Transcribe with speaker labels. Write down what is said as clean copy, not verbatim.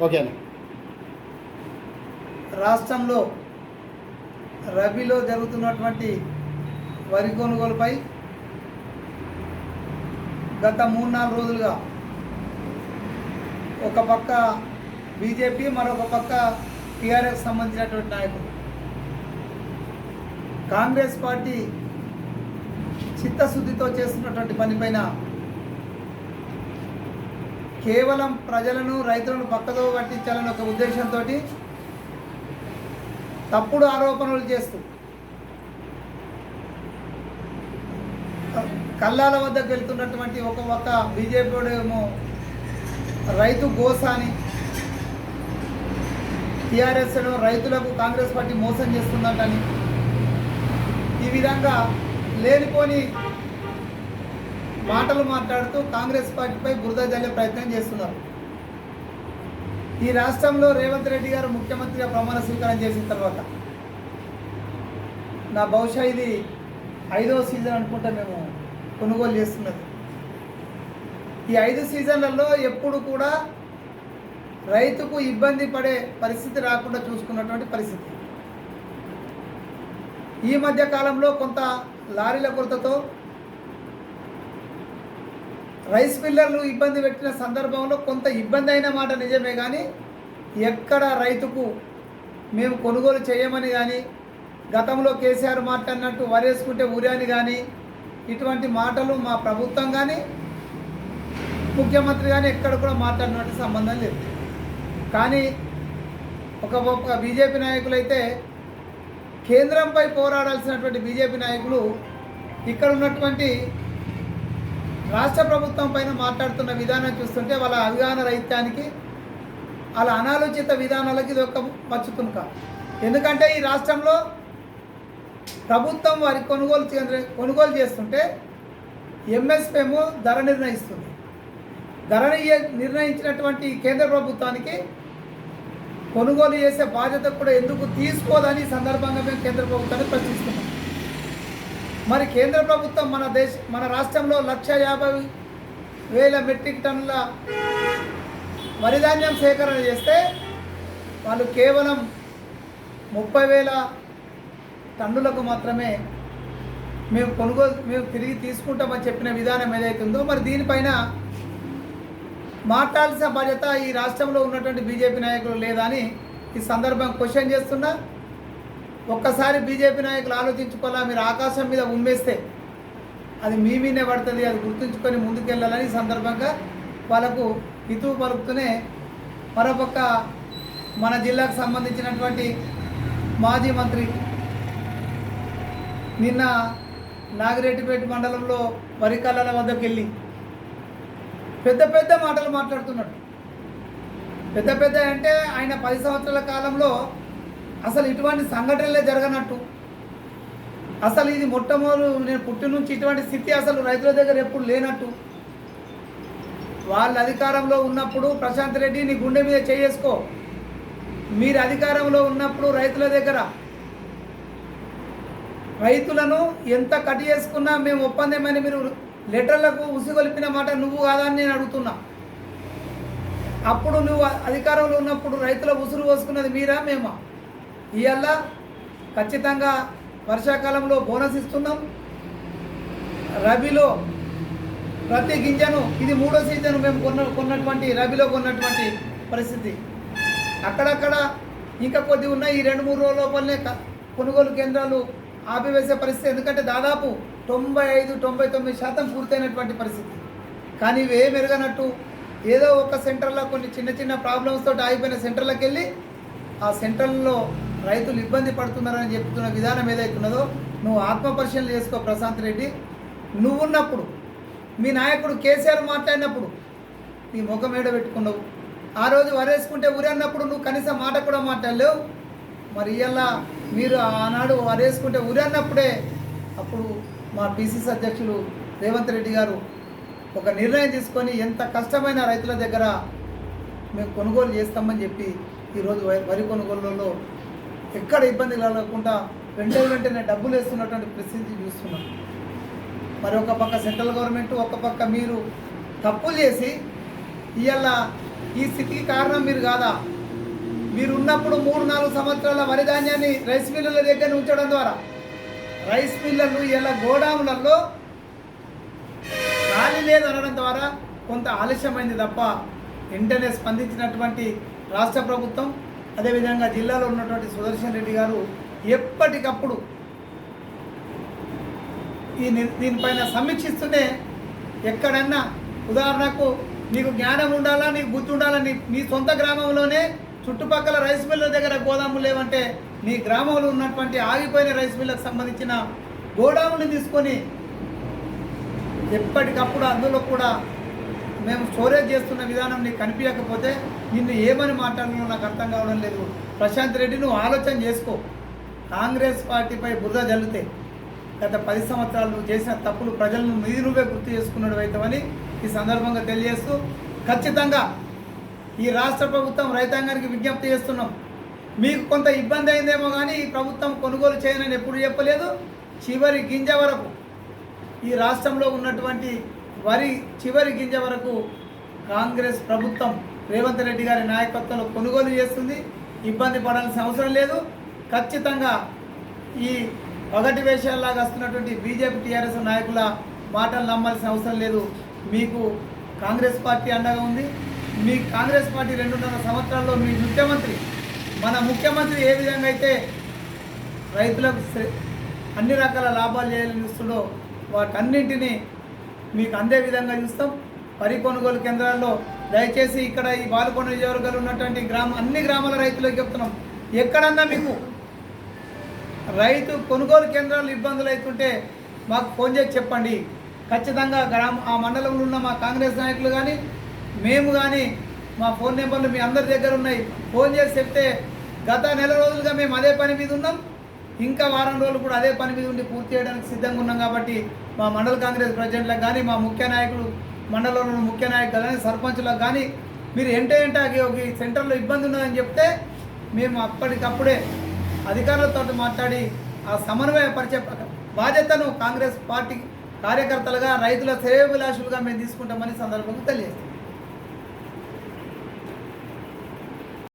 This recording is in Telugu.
Speaker 1: ఓకేనా.
Speaker 2: రాష్ట్రంలో రబీలో జరుగుతున్నటువంటి వరి కొనుగోలుపై గత 3-4 రోజులుగా ఒక పక్క బీజేపీ, మరొక పక్క టీఆర్ఎస్ సంబంధించినటువంటి నాయకులు, కాంగ్రెస్ పార్టీ చిత్తశుద్ధితో చేస్తున్నటువంటి పనిపైన కేవలం ప్రజలను, రైతులను పక్కదో పట్టించాలని ఒక ఉద్దేశంతో తప్పుడు ఆరోపణలు చేస్తూ కల్లాల వద్దకు వెళ్తున్నటువంటి ఒక పక్క బీజేపీ ఏమో రైతు గోసాని, టీఆర్ఎస్ రైతులకు కాంగ్రెస్ పార్టీ మోసం చేస్తుందటని ఈ విధంగా లేనిపోని మాటలు మాట్లాడుతూ కాంగ్రెస్ పార్టీపై బురద జల్లే ప్రయత్నం చేస్తున్నారు. ఈ రాష్ట్రంలో రేవంత్ రెడ్డి గారు ముఖ్యమంత్రిగా ప్రమాణ స్వీకారం చేసిన తర్వాత నా బహుశా ఇది 5వ సీజన్ అనుకుంటా మేము కొనుగోలు చేస్తున్నది. ఈ 5 సీజన్లలో ఎప్పుడు కూడా రైతుకు ఇబ్బంది పడే పరిస్థితి రాకుండా చూసుకున్నటువంటి పరిస్థితి. ఈ మధ్య కాలంలో కొంత లారీల కొరతతో రైస్ మిల్లర్లు ఇబ్బంది పెట్టిన సందర్భంలో కొంత ఇబ్బంది అయిన మాట నిజమే, కానీ ఎక్కడ రైతుకు మేము కొనుగోలు చేయమని కానీ, గతంలో కేసీఆర్ మాట్లాడినట్టు వరేసుకుంటే ఊరాని కానీ, ఇటువంటి మాటలు మా ప్రభుత్వం కానీ ముఖ్యమంత్రి కానీ ఎక్కడ కూడా మాట్లాడినట్టు సంబంధం లేదు. కానీ ఒక బీజేపీ నాయకులైతే కేంద్రంపై పోరాడాల్సినటువంటి బీజేపీ నాయకులు ఇక్కడ ఉన్నటువంటి రాష్ట్ర ప్రభుత్వం పైన మాట్లాడుతున్న విధానం చూస్తుంటే వాళ్ళ అవగాహన రహిత్యానికి, వాళ్ళ అనాలోచిత విధానాలకి ఇది ఒక మచ్చుతునుక. ఎందుకంటే ఈ రాష్ట్రంలో ప్రభుత్వం వారి కొనుగోలు చేస్తుంటే ఎంఎస్పీ ఏమో ధర నిర్ణయిస్తుంది. ధర నిర్ణయించినటువంటి కేంద్ర ప్రభుత్వానికి కొనుగోలు చేసే బాధ్యత కూడా ఎందుకు తీసుకోదని సందర్భంగా మేము కేంద్ర ప్రభుత్వాన్ని ప్రశ్నిస్తున్నాం. మరి కేంద్ర ప్రభుత్వం మన రాష్ట్రంలో 150,000 మెట్రిక్ టన్నుల వరిధాన్యం సేకరణ చేస్తే వాళ్ళు కేవలం 30,000 టన్నులకు మాత్రమే మేము తిరిగి తీసుకుంటామని చెప్పిన విధానం ఏదైతుందో, మరి దీనిపైన మాట్లాడాల్సిన బాధ్యత ఈ రాష్ట్రంలో ఉన్నటువంటి బీజేపీ నాయకులు లేదా అని ఈ సందర్భం క్వశ్చన్ చేస్తున్నా. ఒక్కసారి బీజేపీ నాయకులు ఆలోచించుకోవాలా, మీరు ఆకాశం మీద ఉమ్మేస్తే అది మీ మీదే పడుతుంది, అది గుర్తుంచుకొని ముందుకెళ్ళాలని ఈ సందర్భంగా వాళ్ళకు హితవు పలుకుతూనే, మరోపక్క మన జిల్లాకు సంబంధించినటువంటి మాజీ మంత్రి నిన్న నాగిరెడ్డిపేట మండలంలో వరి కళ్ళల వద్దకు వెళ్ళి పెద్ద పెద్ద మాటలు మాట్లాడుతున్నాడు. పెద్ద అంటే ఆయన 10 సంవత్సరాల కాలంలో అసలు ఇటువంటి సంఘటనలే జరగనట్టు, అసలు ఇది మొట్టమొదలు నేను పుట్టి నుంచి ఇటువంటి స్థితి అసలు రైతుల దగ్గర ఎప్పుడు లేనట్టు, వాళ్ళ అధికారంలో ఉన్నప్పుడు ప్రశాంత్ రెడ్డి నీ గుండె మీద చేసుకో, మీరు అధికారంలో ఉన్నప్పుడు రైతుల దగ్గర రైతులను ఎంత కట్ చేసుకున్నా మేము ఒప్పందమని మీరు లెటర్లకు ఉసిగొలిపిన మాట నువ్వు కాదని నేను అడుగుతున్నా. అప్పుడు నువ్వు అధికారంలో ఉన్నప్పుడు రైతుల ఉసురు పోసుకున్నది మీరా మేమా? ఇవాళ ఖచ్చితంగా వర్షాకాలంలో బోనస్ ఇస్తున్నాం. రబీలో ప్రతి గింజను, ఇది 3వ సీజన్ మేము కొన్నటువంటి రబీలో కొన్నటువంటి పరిస్థితి. అక్కడక్కడ ఇంకా కొద్ది ఉన్నాయి. ఈ 2-3 రోజుల లోపలనే కొనుగోలు కేంద్రాలు ఆపివేసే పరిస్థితి. ఎందుకంటే దాదాపు 95-99% పూర్తయినటువంటి పరిస్థితి. కానీ ఇవి ఏం ఎరగనట్టు ఏదో ఒక సెంటర్లో కొన్ని చిన్న ప్రాబ్లమ్స్ తోటి ఆగిపోయిన సెంటర్లకు వెళ్ళి ఆ సెంటర్లో రైతులు ఇబ్బంది పడుతున్నారని చెప్తున్న విధానం ఏదైతున్నదో నువ్వు ఆత్మపరిశీలన చేసుకో ప్రశాంత్ రెడ్డి. నువ్వున్నప్పుడు మీ నాయకుడు కేసీఆర్ మాట్లాడినప్పుడు నీ ముఖం ఏడ పెట్టుకున్నావు. ఆ రోజు వరేసుకుంటే ఊరి అన్నప్పుడు నువ్వు కనీసం మాట కూడా మాట్లాడలేవు. మరి ఇవాళ మీరు ఆనాడు వరేసుకుంటే ఊరి అన్నప్పుడే అప్పుడు మా పిసిసి అధ్యక్షులు రేవంత్ రెడ్డి గారు ఒక నిర్ణయం తీసుకొని ఎంత కష్టమైన రైతుల దగ్గర మేము కొనుగోలు చేస్తామని చెప్పి ఈరోజు వరి కొనుగోలులో ఎక్కడ ఇబ్బంది కలగకుండా వెంటనే డబ్బులు వేస్తున్నటువంటి పరిస్థితి చూస్తున్నాం. మరి ఒక పక్క సెంట్రల్ గవర్నమెంట్, ఒక పక్క మీరు తప్పులు చేసి ఇవాళ ఈ స్థితికి కారణం మీరు కాదా? మీరు ఉన్నప్పుడు 3-4 సంవత్సరాల వరి ధాన్యాన్ని రైస్ మిల్లుల దగ్గర ఉంచడం ద్వారా రైస్ మిల్లర్లు ఇలా గోడాములలో ఖాళీ లేదు అనడం ద్వారా కొంత ఆలస్యమైంది తప్ప వెంటనే స్పందించినటువంటి రాష్ట్ర ప్రభుత్వం, అదేవిధంగా జిల్లాలో ఉన్నటువంటి సుదర్శన్ రెడ్డి గారు ఎప్పటికప్పుడు దీనిపైన సమీక్షిస్తూనే ఎక్కడన్నా ఉదాహరణకు నీకు జ్ఞానం ఉండాలా, నీకు బుద్ధి ఉండాలా, నీ సొంత గ్రామంలోనే చుట్టుపక్కల రైస్ మిల్లుల దగ్గర గోదాములు లేవంటే నీ గ్రామంలో ఉన్నటువంటి ఆగిపోయిన రైస్ మిల్లకు సంబంధించిన గోడాములను తీసుకొని ఎప్పటికప్పుడు అందులో కూడా మేము స్టోరేజ్ చేస్తున్న విధానం నీకు కనిపించకపోతే నిన్ను ఏమని మాట్లాడాలో నాకు అర్థం కావడం లేదు. ప్రశాంత్ రెడ్డి, నువ్వు ఆలోచన చేసుకో. కాంగ్రెస్ పార్టీపై బురద జల్లితే గత 10 సంవత్సరాలు నువ్వు చేసిన తప్పులు ప్రజలను నువ్వే గుర్తు చేసుకున్నాడు అవుతామని ఈ సందర్భంగా తెలియజేస్తూ, ఖచ్చితంగా ఈ రాష్ట్ర ప్రభుత్వం రైతాంగానికి విజ్ఞప్తి చేస్తున్నాం. మీకు కొంత ఇబ్బంది అయిందేమో కానీ ఈ ప్రభుత్వం కొనుగోలు చేయనని ఎప్పుడు చెప్పలేదు. చివరి గింజ వరకు ఈ రాష్ట్రంలో ఉన్నటువంటి వరి చివరి గింజ వరకు కాంగ్రెస్ ప్రభుత్వం రేవంత్ రెడ్డి గారి నాయకత్వంలో కొనుగోలు చేస్తుంది. ఇబ్బంది పడాల్సిన అవసరం లేదు. ఖచ్చితంగా ఈ పగటి వేషాల్లాగా వస్తున్నటువంటి బీజేపీ టీఆర్ఎస్ నాయకుల మాటలు నమ్మాల్సిన అవసరం లేదు. మీకు కాంగ్రెస్ పార్టీ అండగా ఉంది. మీ కాంగ్రెస్ పార్టీ 2.5 సంవత్సరాల్లో మీ ముఖ్యమంత్రి, మన ముఖ్యమంత్రి ఏ విధంగా అయితే రైతులకు అన్ని రకాల లాభాలు చేయాలని చూస్తుండో వాటన్నింటినీ మీకు అందే విధంగా చూస్తాం. వరి కొనుగోలు కేంద్రాల్లో దయచేసి ఇక్కడ ఈ బాలకొండ నియోజకవర్గాలు ఉన్నటువంటి అన్ని గ్రామాల రైతులకు చెప్తున్నాం, ఎక్కడన్నా మీకు రైతు కొనుగోలు కేంద్రాలు ఇబ్బందులు అవుతుంటే మాకు ఫోన్ చేసి చెప్పండి. ఖచ్చితంగా ఆ మండలంలో ఉన్న మా కాంగ్రెస్ నాయకులు కానీ మేము కానీ మా ఫోన్ నెంబర్లు మీ అందరి దగ్గర ఉన్నాయి. ఫోన్ చేసి చెప్తే గత నెల రోజులుగా మేము అదే పని మీద ఉన్నాం. ఇంకా వారం రోజులు కూడా అదే పని మీద ఉండి పూర్తి చేయడానికి సిద్ధంగా ఉన్నాం. కాబట్టి మా మండల కాంగ్రెస్ ప్రెసిడెంట్లకు కానీ మా ముఖ్య నాయకులు మండలంలో ముఖ్య నాయకులు కానీ సర్పంచులకు కానీ మీరు ఏంటంటే సెంటర్లో ఇబ్బంది ఉన్నదని చెప్తే మేము అప్పటికప్పుడే అధికారులతో మాట్లాడి ఆ సమన్వయపరిచే బాధ్యతను కాంగ్రెస్ పార్టీ కార్యకర్తలుగా రైతుల శ్రేయోభిలాషులుగా మేము తీసుకుంటామని సందర్భంగా తెలియజేస్తాం.